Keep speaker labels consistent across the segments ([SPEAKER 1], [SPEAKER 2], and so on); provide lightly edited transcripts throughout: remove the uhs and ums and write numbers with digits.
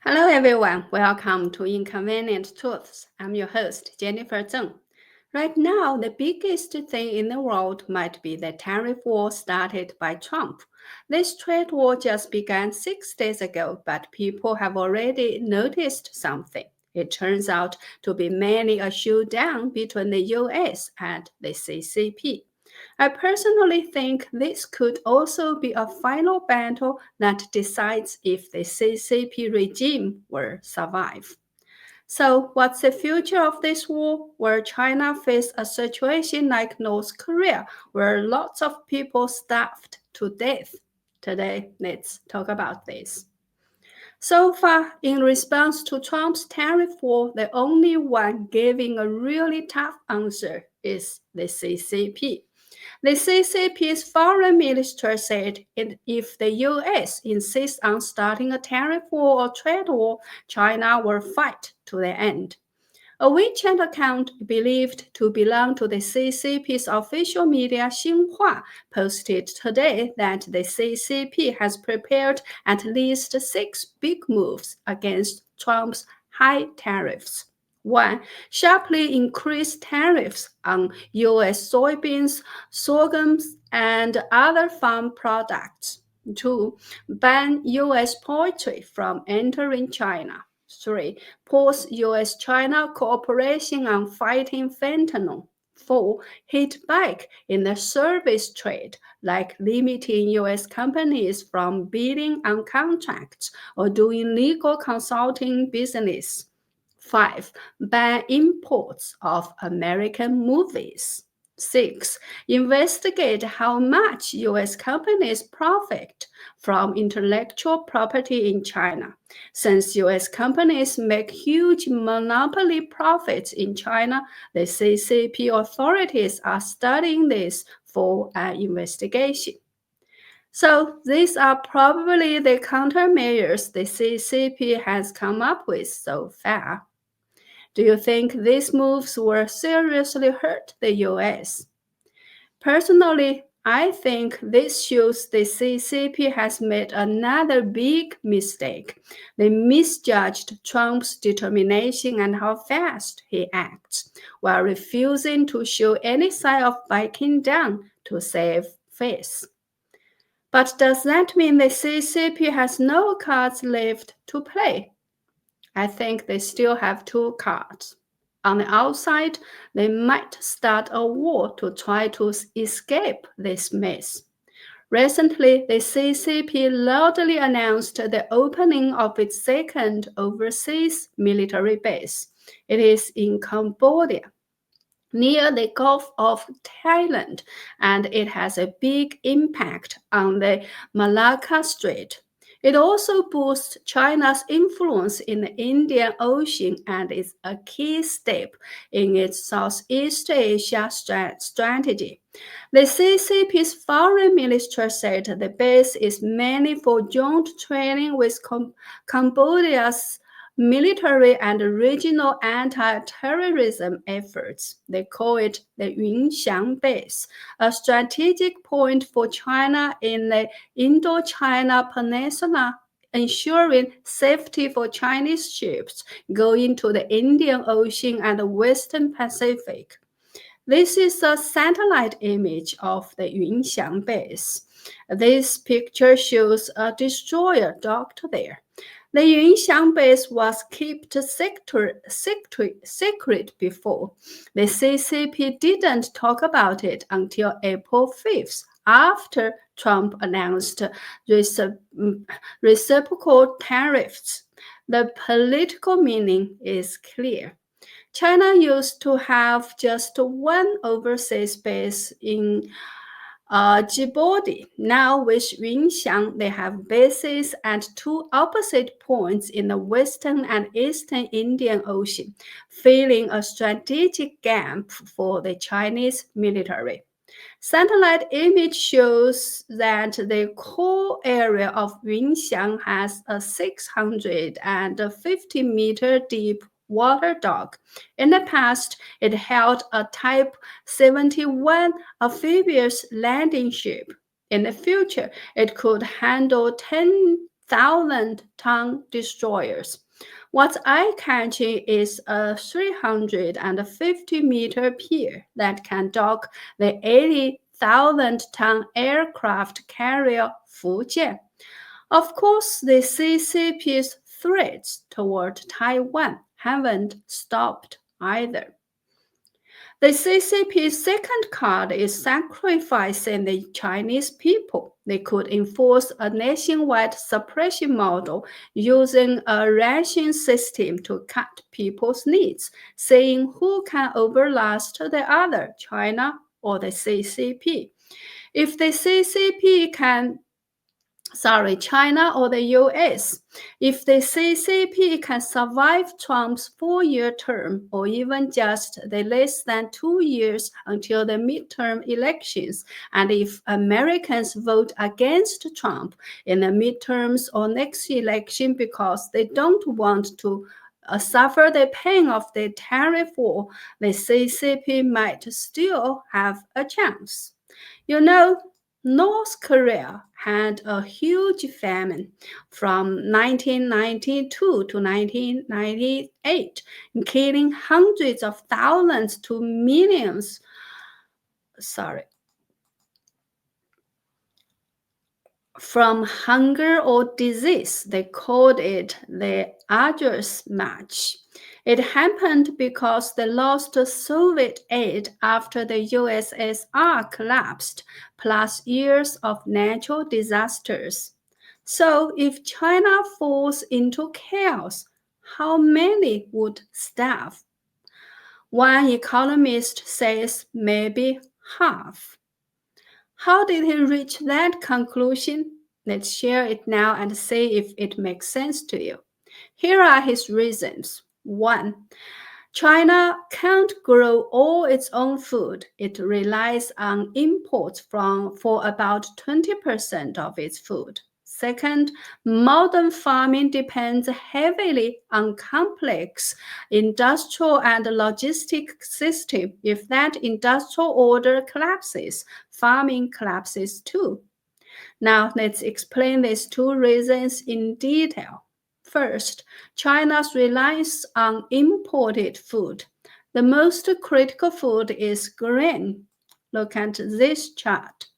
[SPEAKER 1] Hello everyone, welcome to Inconvenient Truths. I'm your host, Jennifer Zeng. Right now, the biggest thing in the world might be the tariff war started by Trump. This trade war just began 6 days ago, but people have already noticed something. It turns out to be mainly a showdown between the US and the CCP. I personally think this could also be a final battle that decides if the CCP regime will survive. So, what's the future of this war? Will China face a situation like North Korea, where lots of people starved to death? Today, let's talk about this. So far, in response to Trump's tariff war, the only one giving a really tough answer is the CCP. The CCP's foreign minister said if the US insists on starting a tariff war or trade war, China will fight to the end. A WeChat account believed to belong to the CCP's official media Xinhua posted today that the CCP has prepared at least 6 big moves against Trump's high tariffs. 1. Sharply increase tariffs on U.S. soybeans, sorghums, and other farm products. 2. Ban U.S. poultry from entering China. 3. Pause US-China cooperation on fighting fentanyl. 4. Hit back in the service trade, like limiting US companies from bidding on contracts or doing legal consulting business. 5. Ban imports of American movies. 6. Investigate how much US companies profit from intellectual property in China. Since US companies make huge monopoly profits in China, the CCP authorities are studying this for an investigation. So these are probably the countermeasures the CCP has come up with so far. Do you think these moves will seriously hurt the US? Personally, I think this shows the CCP has made another big mistake. They misjudged Trump's determination and how fast he acts, while refusing to show any sign of backing down to save face. But does that mean the CCP has no cards left to play? I think they still have 2 cards. On the outside, they might start a war to try to escape this mess. Recently, the CCP loudly announced the opening of its second overseas military base. It is in Cambodia, near the Gulf of Thailand, and it has a big impact on the Malacca Strait. It also boosts China's influence in the Indian Ocean and is a key step in its Southeast Asia strategy. The CCP's foreign minister said the base is mainly for joint training with Cambodia's military and regional anti-terrorism efforts. They call it the Yunxiang Base, a strategic point for China in the Indochina Peninsula, ensuring safety for Chinese ships going to the Indian Ocean and the Western Pacific. This is a satellite image of the Yunxiang Base. This picture shows a destroyer docked there. The Yunxiang base was kept secret before. The CCP didn't talk about it until April 5th, after Trump announced reciprocal tariffs. The political meaning is clear. China used to have just one overseas base in Djibouti. Now with Yunxiang, they have bases at 2 opposite points in the western and eastern Indian Ocean, filling a strategic gap for the Chinese military. Satellite image shows that the core area of Yunxiang has a 650-meter deep water dock. In the past, it held a Type 71 amphibious landing ship. In the future, it could handle 10 80,000-ton destroyers. What's eye-catching is a 350-meter pier that can dock the 80,000-ton aircraft carrier Fujian. Of course, the CCP's threats toward Taiwan haven't stopped either. The CCP's second card is sacrificing the Chinese people. They could enforce a nationwide suppression model using a ration system to cut people's needs, saying who can outlast the other, China or the CCP. If the CCP can China or the US. If the CCP can survive Trump's 4-year term or even just the less than 2 years until the midterm elections, and if Americans vote against Trump in the midterms or next election because they don't want to suffer the pain of the tariff war, the CCP might still have a chance. You know, North Korea had a huge famine from 1992 to 1998, killing hundreds of thousands to millions. From hunger or disease. They called it the arduous march. It happened because they lost Soviet aid after the USSR collapsed, plus years of natural disasters. So, if China falls into chaos, how many would starve? One economist says maybe half. How did he reach that conclusion? Let's share it now and see if it makes sense to you. Here are his reasons. 1. China can't grow all its own food. It relies on imports for about 20% of its food. Second, modern farming depends heavily on complex industrial and logistic system. If that industrial order collapses, farming collapses too. Now let's explain these two reasons in detail. First, China's reliance on imported food. The most critical food is grain. Look at this chart.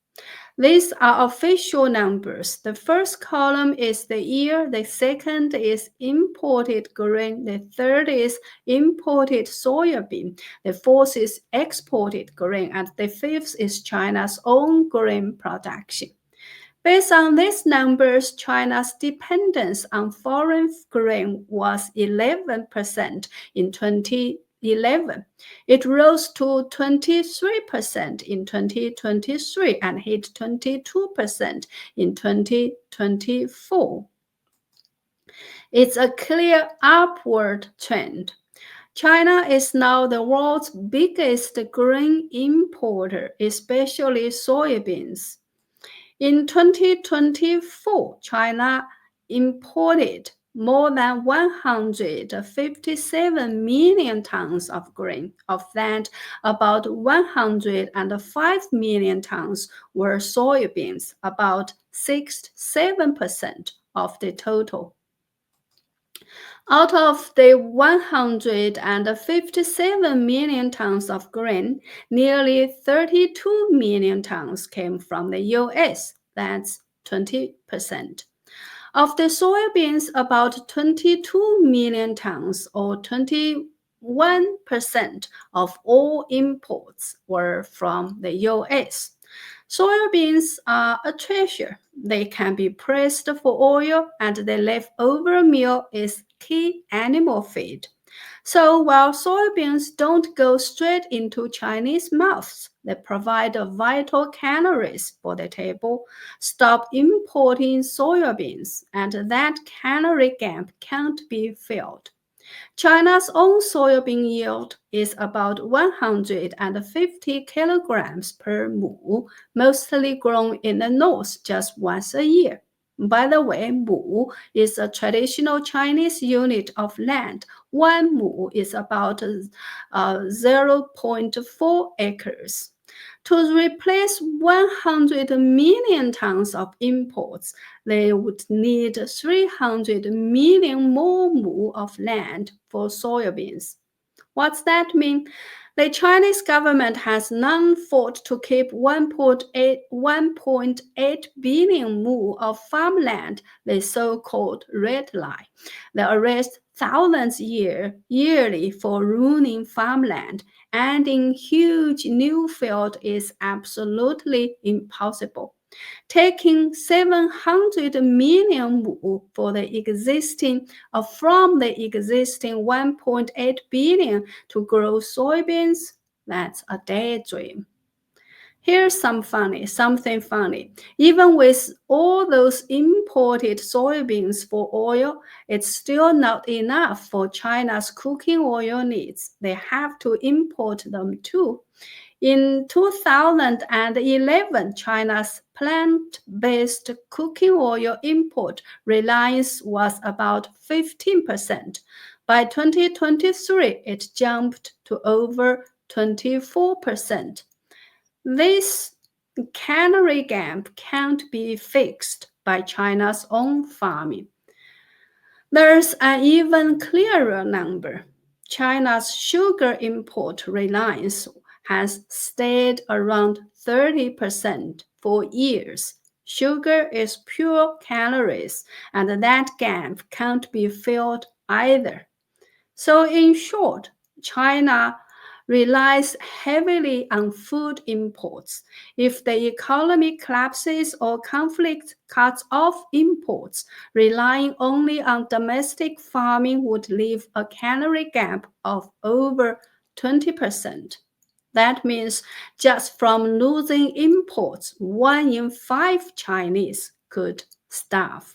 [SPEAKER 1] These are official numbers. The first column is the year, the second is imported grain, the third is imported soybean, the fourth is exported grain, and the fifth is China's own grain production. Based on these numbers, China's dependence on foreign grain was 11% in 2011. It rose to 23% in 2023 and hit 22% in 2024. It's a clear upward trend. China is now the world's biggest grain importer, especially soybeans. In 2024, China imported more than 157 million tons of grain. Of that, about 105 million tons were soybeans, about 6-7% of the total. Out of the 157 million tons of grain, nearly 32 million tons came from the US. That's 20%. Of the soybeans, about 22 million tons, or 21% of all imports, were from the US. Soybeans are a treasure. They can be pressed for oil, and the leftover meal is key animal feed. So while soybeans don't go straight into Chinese mouths, they provide vital calories for the table. Stop importing soybeans, and that calorie gap can't be filled. China's own soybean yield is about 150 kilograms per mu, mostly grown in the north just once a year. By the way, mu is a traditional Chinese unit of land. 1 mu is about 0.4 acres. To replace 100 million tons of imports, they would need 300 million more mu of land for soybeans. What's that mean? The Chinese government has not fought to keep 1.8 billion mu of farmland, the so-called red line. They arrest thousands yearly for ruining farmland, and in huge new field is absolutely impossible. Taking 700 million mu for the existing from the existing 1.8 billion to grow soybeans, that's a daydream. Here's something funny. Even with all those imported soybeans for oil, it's still not enough for China's cooking oil needs. They have to import them too. In 2011, China's plant-based cooking oil import reliance was about 15%. By 2023, it jumped to over 24%. This canary gap can't be fixed by China's own farming. There's an even clearer number. China's sugar import reliance has stayed around 30% for years. Sugar is pure calories, and that gap can't be filled either. So, in short, China relies heavily on food imports. If the economy collapses or conflict cuts off imports, relying only on domestic farming would leave a canary gap of over 20%. That means just from losing imports, 1 in 5 Chinese could starve.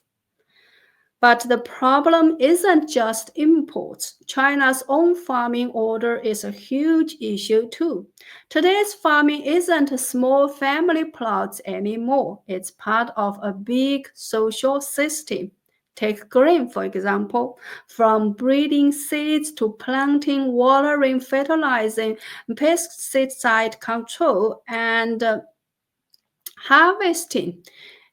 [SPEAKER 1] But the problem isn't just imports. China's own farming order is a huge issue too. Today's farming isn't small family plots anymore. It's part of a big social system. Take grain, for example. From breeding seeds to planting, watering, fertilizing, pesticide control, and harvesting,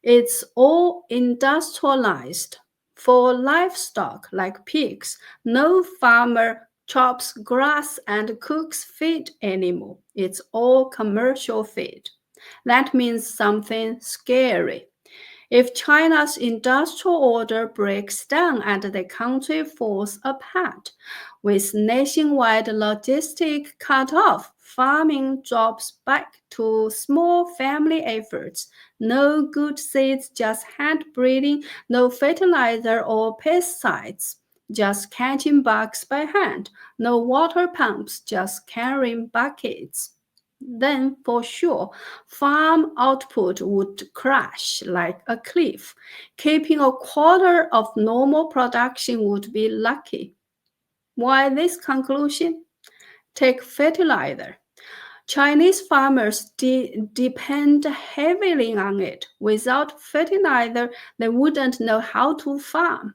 [SPEAKER 1] it's all industrialized. For livestock like pigs, no farmer chops grass and cooks feed anymore. It's all commercial feed. That means something scary. If China's industrial order breaks down and the country falls apart, with nationwide logistics cut off, farming drops back to small family efforts. No good seeds, just hand breeding, no fertilizer or pesticides, just catching bugs by hand, no water pumps, just carrying buckets. Then for sure, farm output would crash like a cliff. Keeping a quarter of normal production would be lucky. Why this conclusion? Take fertilizer. Chinese farmers depend heavily on it. Without fertilizer, they wouldn't know how to farm.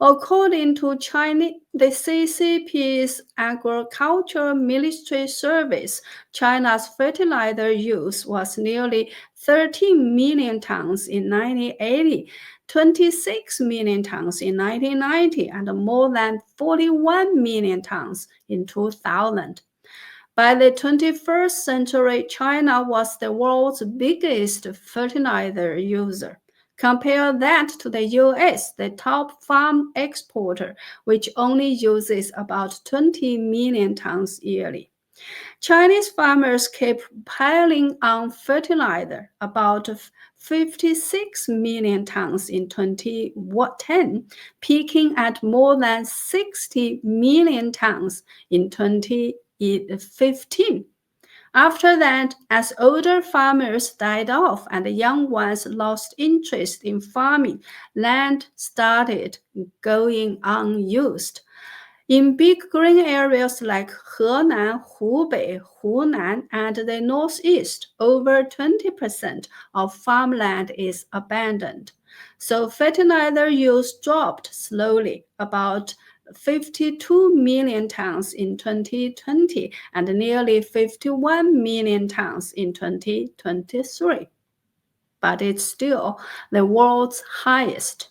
[SPEAKER 1] According to the CCP's Agriculture Ministry Service, China's fertilizer use was nearly 13 million tons in 1980, 26 million tons in 1990, and more than 41 million tons in 2000. By the 21st century, China was the world's biggest fertilizer user. Compare that to the US, the top farm exporter, which only uses about 20 million tons yearly. Chinese farmers keep piling on fertilizer, about 56 million tons in 2010, peaking at more than 60 million tons in 2015. After that, as older farmers died off and young ones lost interest in farming, land started going unused. In big green areas like Henan, Hubei, Hunan, and the Northeast, over 20% of farmland is abandoned. So fertilizer use dropped slowly, about 52 million tons in 2020 and nearly 51 million tons in 2023. But it's still the world's highest.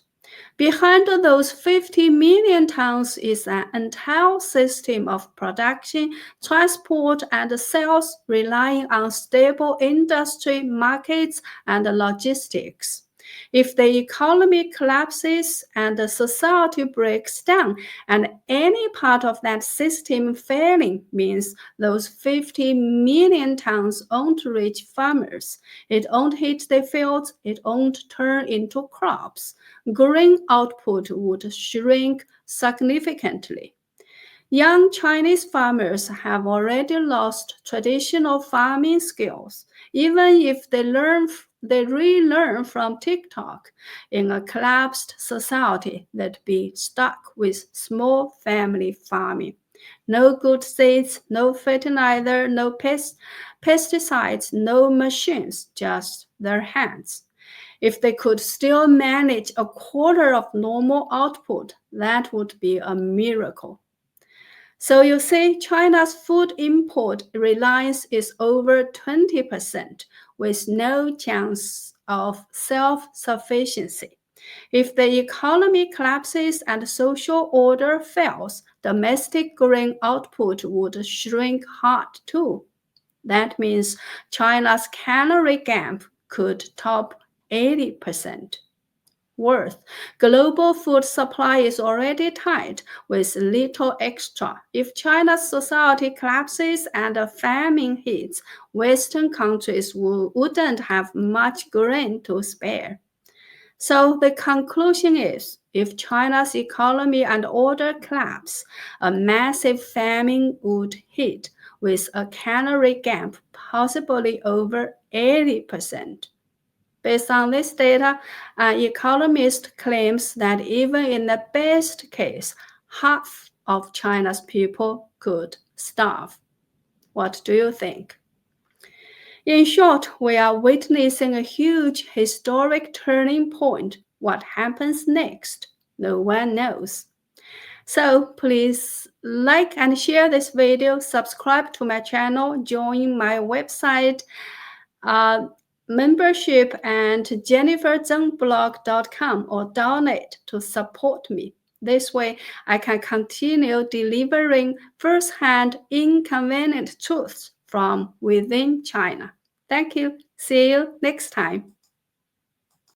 [SPEAKER 1] Behind those 50 million tons is an entire system of production, transport, and sales relying on stable industry markets and logistics. If the economy collapses and the society breaks down, and any part of that system failing means those 50 million tons won't reach farmers. It won't hit the fields, it won't turn into crops. Grain output would shrink significantly. Young Chinese farmers have already lost traditional farming skills, even if they relearn from TikTok. In a collapsed society, they'd be stuck with small family farming. No good seeds, no fertilizer, no pesticides, no machines, just their hands. If they could still manage a quarter of normal output, that would be a miracle. So you see, China's food import reliance is over 20%, with no chance of self-sufficiency. If the economy collapses and social order fails, domestic grain output would shrink hard too. That means China's calorie gap could top 80%. Worth. Global food supply is already tight with little extra. If China's society collapses and a famine hits, Western countries wouldn't have much grain to spare. So the conclusion is, if China's economy and order collapse, a massive famine would hit with a calorie gap possibly over 80%. Based on this data, an economist claims that even in the best case, half of China's people could starve. What do you think? In short, we are witnessing a huge historic turning point. What happens next? No one knows. So please like and share this video, subscribe to my channel, join my website, membership and jenniferzengblog.com or donate to support me. This way, I can continue delivering first-hand inconvenient truths from within China. Thank you. See you next time.